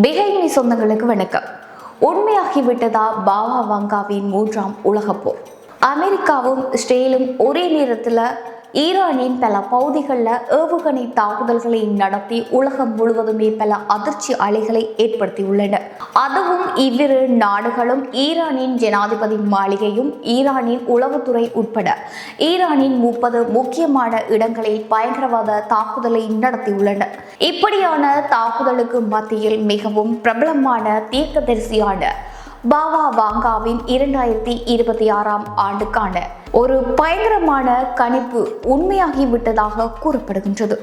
பிகைனி சொந்தங்களுக்கு வணக்கம். உண்மையாகிவிட்டதா பாவா வாங்காவின் மூன்றாம் உலகப் போர்? அமெரிக்காவும் இஸ்ரேலும் ஒரே நேரத்தில் ஈரானின் பல பகுதிகளில் ஏவுகணை தாக்குதல்களை நடத்தி உலகம் முழுவதுமே பல அதிர்ச்சி அலைகளை ஏற்படுத்தியுள்ளன. அதுவும் இவ்விரு நாடுகளும் ஈரானின் ஜனாதிபதி மாளிகையும் ஈரானின் உளவுத்துறை உட்பட ஈரானின் 30 முக்கியமான இடங்களில் பயங்கரவாத தாக்குதலை நடத்தியுள்ளன. இப்படியான தாக்குதலுக்கு மத்தியில் மிகவும் பிரபலமான தீர்க்கதரிசியான பாவா வாங்காவின் 2026ஆம் ஆண்டுக்கான ஒரு பயங்கரமான கணிப்பு உண்மையாகிவிட்டதாக கூறப்படுகின்றது.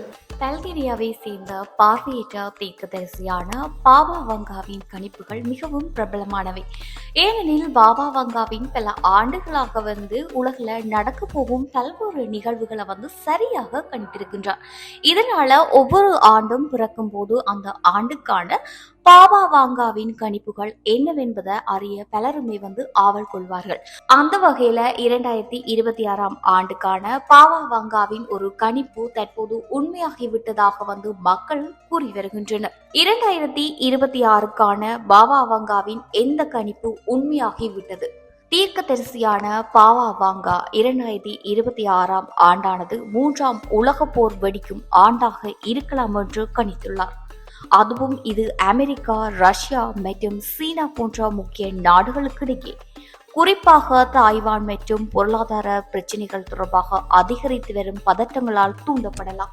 பல்கேரியாவை சேர்ந்த பார்வையற்ற தீர்க்கதரிசியான பாபா வங்காவின் கணிப்புகள் மிகவும் பிரபலமானவை. ஏனெனில் பாபா வங்காவின் பல ஆண்டுகளாக உலகில் நடக்க போகும் பல்வேறு நிகழ்வுகளை சரியாக கணித்திருக்கின்றார். இதனால ஒவ்வொரு ஆண்டும் பிறக்கும் போது அந்த ஆண்டுக்கான பாபா வாங்காவின் கணிப்புகள் என்னவென்பதை அறிய பலருமே ஆவல் கொள்வார்கள். அந்த வகையில 2026ஆம் ஆண்டுக்கான பாபா வாங்காவின் ஒரு கணிப்பு தற்போது உண்மையாகிவிட்டதாக மக்கள் கூறி வருகின்றனர். 2026க்கான பாபா வாங்காவின் எந்த கணிப்பு உண்மையாகிவிட்டது? தீர்க்கதரிசியான பாவா வாங்கா 2026ஆம் ஆண்டானது மூன்றாம் உலக போர் வெடிக்கும் ஆண்டாக இருக்கலாம் என்று கணித்துள்ளார். அதுவும் இது அமெரிக்கா, ரஷ்யா மற்றும் சீனா போன்ற முக்கிய நாடுகளுக்கிடையே, குறிப்பாக தாய்வான் மற்றும் பொருளாதார பிரச்சினைகள் தொடர்பாக அதிகரித்து வரும் பதட்டங்களால் தூண்டப்படலாம்.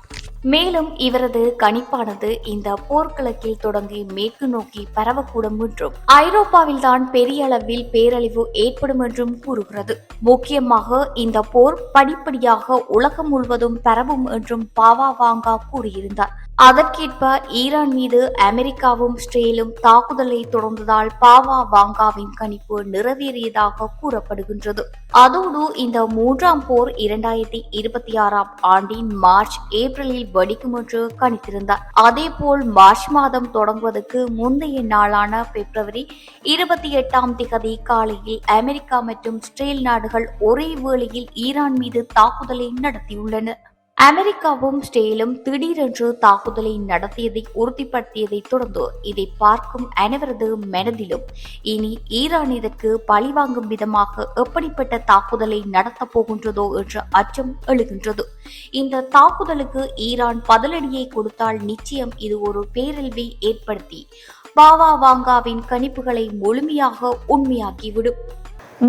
மேலும் இவரது கணிப்பானது இந்த போர்க்களத்தில் தொடங்கி மேற்கு நோக்கி பரவக்கூடும் என்றும் ஐரோப்பாவில் தான் பெரிய அளவில் பேரழிவு ஏற்படும் என்றும் கூறுகிறது. முக்கியமாக இந்த போர் படிப்படியாக உலகம் முழுவதும் பரவும் என்றும் பாவா வாங்கா கூறியிருந்தார். அதற்கேற்ப ஈரான் மீது அமெரிக்காவும் இஸ்ரேலும் தாக்குதலை தொடர்ந்ததால் பாவா வாங்காவின் கணிப்பு நிறைவேறியதாக கூறப்படுகின்றது. அதோடு இந்த மூன்றாம் போர் 2026ஆம் ஆண்டின் மார்ச், ஏப்ரலில் வெடிக்கும் என்று கணித்திருந்தார். அதேபோல் மார்ச் மாதம் தொடங்குவதற்கு முந்தைய நாளான பிப்ரவரி 28ஆம் திகதி காலையில் அமெரிக்கா மற்றும் இஸ்ரேல் நாடுகள் ஒரே வேளையில் ஈரான் மீது தாக்குதலை நடத்தியுள்ளன. அமெரிக்காவும் இஸ்ரேலும் திடீரென்று தாக்குதலை நடத்தியதை உறுதிப்படுத்தியதை தொடர்ந்து இதை பார்க்கும் அனைவரது மனதிலும் இனி ஈரான் இதற்கு பழிவாங்கும் விதமாக எப்படிப்பட்ட தாக்குதலை நடத்தப் போகின்றதோ என்ற அச்சம் எழுகின்றது. இந்த தாக்குதலுக்கு ஈரான் பதிலடியை கொடுத்தால் நிச்சயம் இது ஒரு பேரழிவை ஏற்படுத்தி பாவா வாங்காவின் கணிப்புகளை முழுமையாக உண்மையாக்கிவிடும்.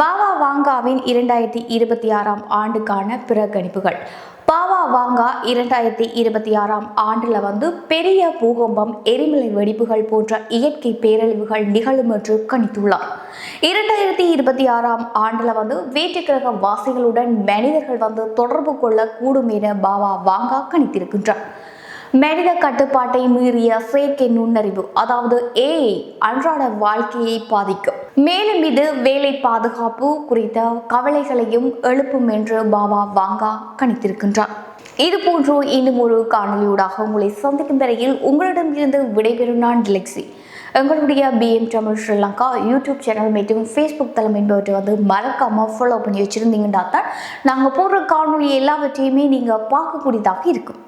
பாவா வாங்காவின் 2026ஆம் ஆண்டுக்கான பிற கணிப்புகள். பாவா வாங்கா 2026ஆம் ஆண்டுல பெரிய பூகம்பம், எரிமலை வெடிப்புகள் போன்ற இயற்கை பேரழிவுகள் நிகழும் என்று கணித்துள்ளார். 2026ஆம் ஆண்டுல வேற்று கிரக வாசிகளுடன் மனிதர்கள் தொடர்பு கொள்ள கூடும் என பாவா வாங்கா கணித்திருக்கின்றார். மனித கட்டுப்பாட்டை மீறிய செயற்கை நுண்ணறிவு, அதாவது AI, அன்றாட வாழ்க்கையை பாதிக்கும். மேலும் இது வேலை பாதுகாப்பு குறித்த கவலைகளையும் எழுப்பும் என்று பாவா வாங்கா கணித்திருக்கின்றார். இது போன்று இன்னும் ஒரு காணொலியூடாக உங்களை சந்திக்கும் வரையில் உங்களிடம் இருந்து விடைபெறும் நான் லெக்ஸி. எங்களுடைய BM Tamil Sri Lanka YouTube channel மற்றும் ஃபேஸ்புக் தளம் என்பவற்றை மறக்காம ஃபாலோ பண்ணி வச்சிருந்தீங்கன்னா தான் நாங்கள் போடுற காணொலி எல்லாவற்றையுமே நீங்கள் பார்க்கக்கூடியதாக இருக்கும்.